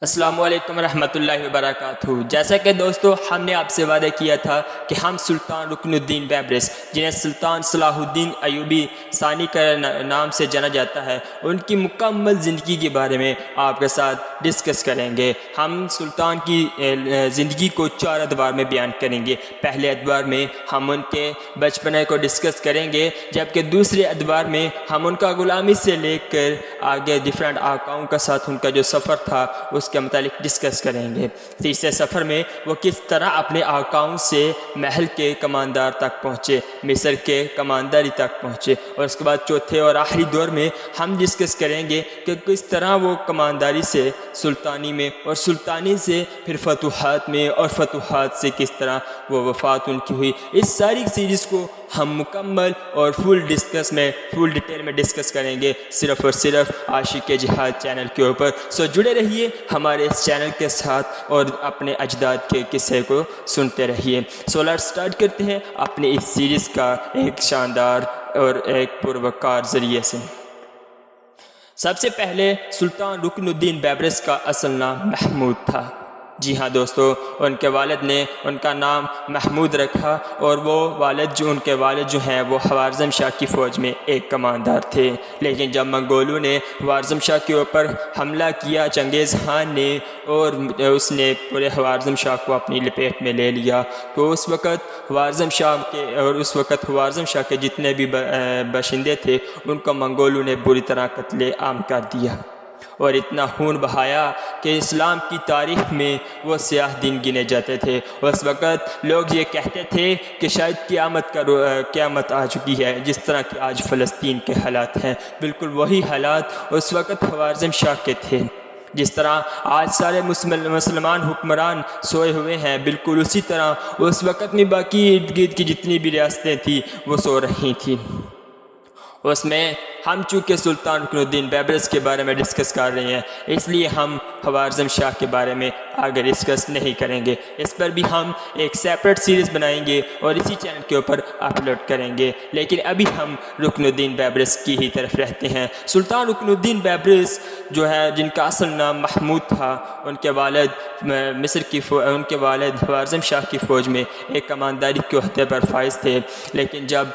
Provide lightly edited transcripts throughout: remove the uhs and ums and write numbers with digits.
السلام علیکم ورحمۃ اللہ وبرکاتہ۔ جیسا کہ دوستو ہم نے آپ سے وعدہ کیا تھا کہ ہم سلطان رکن الدین بیبرس، جنہیں سلطان صلاح الدین ایوبی ثانی کا نام سے جانا جاتا ہے، ان کی مکمل زندگی کے بارے میں آپ کے ساتھ ڈسکس کریں گے۔ ہم سلطان کی زندگی کو 4 ادوار میں بیان کریں گے۔ پہلے ادوار میں ہم ان کے بچپنے کو ڈسکس کریں گے، جبکہ دوسرے ادوار میں ہم ان کا غلامی سے لے کر آگے ڈیفرنٹ آقاؤں کا ساتھ ان کا جو سفر تھا اس کے متعلق ڈسکس کریں گے۔ تیسرے سفر میں وہ کس طرح اپنے آقاؤں سے محل کے کماندار تک پہنچے، مصر کے کمانداری تک پہنچے، اور اس کے بعد چوتھے اور آخری دور میں ہم ڈسکس کریں گے کہ کس طرح وہ کمانداری سے سلطانی میں، اور سلطانی سے پھر فتوحات میں، اور فتوحات سے کس طرح وہ وفات ان کی ہوئی۔ اس ساری سیریز کو ہم مکمل اور فل ڈیٹیل میں ڈسکس کریں گے، صرف اور صرف عاشق جہاد چینل کے اوپر۔ سو جڑے رہیے ہمارے اس چینل کے ساتھ اور اپنے اجداد کے قصے کو سنتے رہیے۔ سو لیٹس سٹارٹ کرتے ہیں اپنی اس سیریز کا ایک شاندار اور ایک پروکار ذریعے سے۔ سب سے پہلے سلطان رکن الدین بیبرس کا اصل نام محمود تھا۔ جی ہاں دوستو، ان کے والد نے ان کا نام محمود رکھا، اور وہ ان کے والد جو ہیں وہ خوارزم شاہ کی فوج میں ایک کماندار تھے۔ لیکن جب منگولوں نے خوارزم شاہ کے اوپر حملہ کیا، چنگیز خان نے، اور اس نے پورے خوارزم شاہ کو اپنی لپیٹ میں لے لیا، تو اس وقت خوارزم شاہ کے جتنے بھی باشندے تھے ان کو منگولوں نے بری طرح قتل عام کر دیا، اور اتنا خون بہایا کہ اسلام کی تاریخ میں وہ سیاہ دن گنے جاتے تھے۔ اس وقت لوگ یہ کہتے تھے کہ شاید قیامت آ چکی ہے، جس طرح کہ آج فلسطین کے حالات ہیں، بالکل وہی حالات اس وقت خوارزم شاہ کے تھے۔ جس طرح آج سارے مسلمان حکمران سوئے ہوئے ہیں، بالکل اسی طرح اس وقت میں باقی ارد گرد کی جتنی بھی ریاستیں تھیں وہ سو رہی تھیں۔ اس میں ہم چونکہ سلطان رکن الدین بیبرس کے بارے میں ڈسکس کر رہے ہیں، اس لیے ہم خوارزم شاہ کے بارے میں آگے ڈسکس نہیں کریں گے۔ اس پر بھی ہم ایک سیپریٹ سیریز بنائیں گے اور اسی چینل کے اوپر اپلوڈ کریں گے، لیکن ابھی ہم رکن الدین بیبرس کی ہی طرف رہتے ہیں۔ سلطان رکن الدین بیبرس جو ہے، جن کا اصل نام محمود تھا، ان کے والد خوارزم شاہ کی فوج میں ایک کمانداری کے عہدے پر فائز تھے، لیکن جب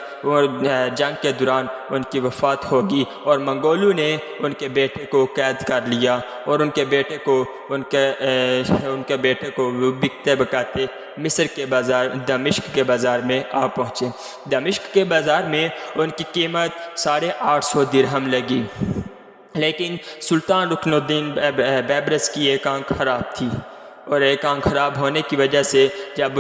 جنگ کے دوران ان کی وفات ہوگی اور منگولوں نے ان کے بیٹے کو قید کر لیا، اور ان کے بیٹے کو بکتے بکاتے مصر کے بازار دمشق کے بازار میں آ پہنچے۔ دمشق کے بازار میں ان کی قیمت 850 درہم لگی، لیکن سلطان رکن الدین بیبرس کی ایک آنکھ خراب تھی، اور ایک آنکھ خراب ہونے کی وجہ سے جب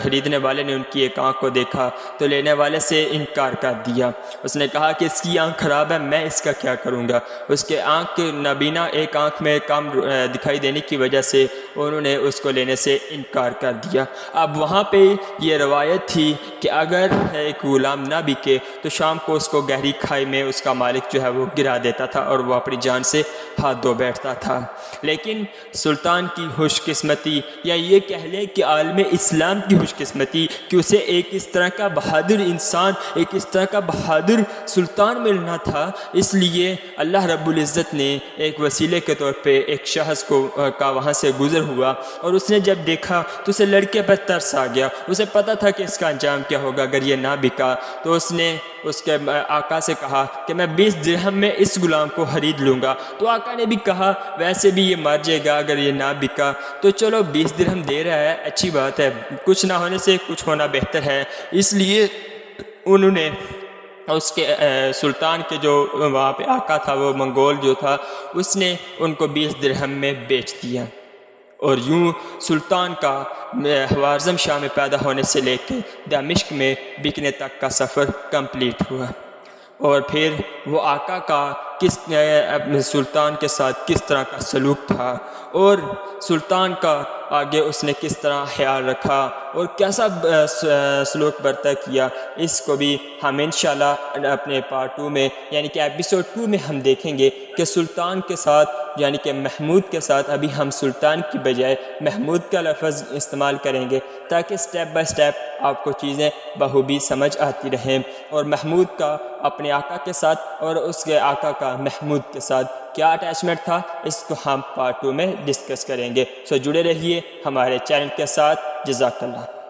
خریدنے والے نے ان کی ایک آنکھ کو دیکھا تو لینے والے سے انکار کر دیا۔ اس نے کہا کہ اس کی آنکھ خراب ہے، میں اس کا کیا کروں گا۔ اس کے آنکھ نابینا ایک آنکھ میں کم دکھائی دینے کی وجہ سے انہوں نے اس کو لینے سے انکار کر دیا۔ اب وہاں پہ یہ روایت تھی کہ اگر ایک غلام نہ بکے تو شام کو اس کو گہری کھائی میں اس کا مالک جو ہے وہ گرا دیتا تھا، اور وہ اپنی جان سے ہاتھ دھو بیٹھتا تھا۔ لیکن سلطان کی خوش قسمتی، یا یہ کہہ لیں کہ عالم اسلام کی خوش قسمتی، کہ اسے ایک اس طرح کا بہادر انسان، ایک اس طرح کا بہادر سلطان ملنا تھا، اس لیے اللہ رب العزت نے ایک وسیلے کے طور پہ ایک شخص کا وہاں سے گزر ہوا، اور اس نے جب دیکھا تو اسے لڑکے پر ترس آ گیا۔ اسے پتہ تھا کہ اس کا انجام کیا ہوگا اگر یہ نہ بکا، تو اس نے اس کے آقا سے کہا کہ میں 20 درہم میں اس غلام کو خرید لوں گا۔ تو آقا نے بھی کہا ویسے بھی یہ مر جائے گا اگر یہ نہ بکا، تو چلو 20 درہم دے رہا ہے، اچھی بات ہے، کچھ نہ ہونے سے کچھ ہونا بہتر ہے۔ اس لیے انہوں نے اس کے سلطان کے جو وہاں پہ آقا تھا، وہ منگول جو تھا، اس نے ان کو 20 درہم میں بیچ دیا، اور یوں سلطان کا خوارزم شاہ میں پیدا ہونے سے لے کے دمشق میں بکنے تک کا سفر کمپلیٹ ہوا۔ اور پھر وہ آقا کا اپنے سلطان کے ساتھ کس طرح کا سلوک تھا، اور سلطان کا آگے اس نے کس طرح خیال رکھا اور کیسا سلوک برتا کیا، اس کو بھی ہم انشاءاللہ اپنے پارٹ 2 میں، یعنی کہ ایپیسوڈ 2 میں ہم دیکھیں گے کہ سلطان کے ساتھ یعنی کہ محمود کے ساتھ ابھی ہم سلطان کی بجائے محمود کا لفظ استعمال کریں گے تاکہ سٹیپ بائی سٹیپ آپ کو چیزیں بخوبی سمجھ آتی رہیں، اور محمود کا اپنے آقا کے ساتھ اور اس کے آقا کا محمود کے ساتھ کیا اٹیچمنٹ تھا، اس کو ہم پارٹ 2 میں ڈسکس کریں گے۔ سو جڑے رہیے ہمارے چینل کے ساتھ۔ جزاک اللہ۔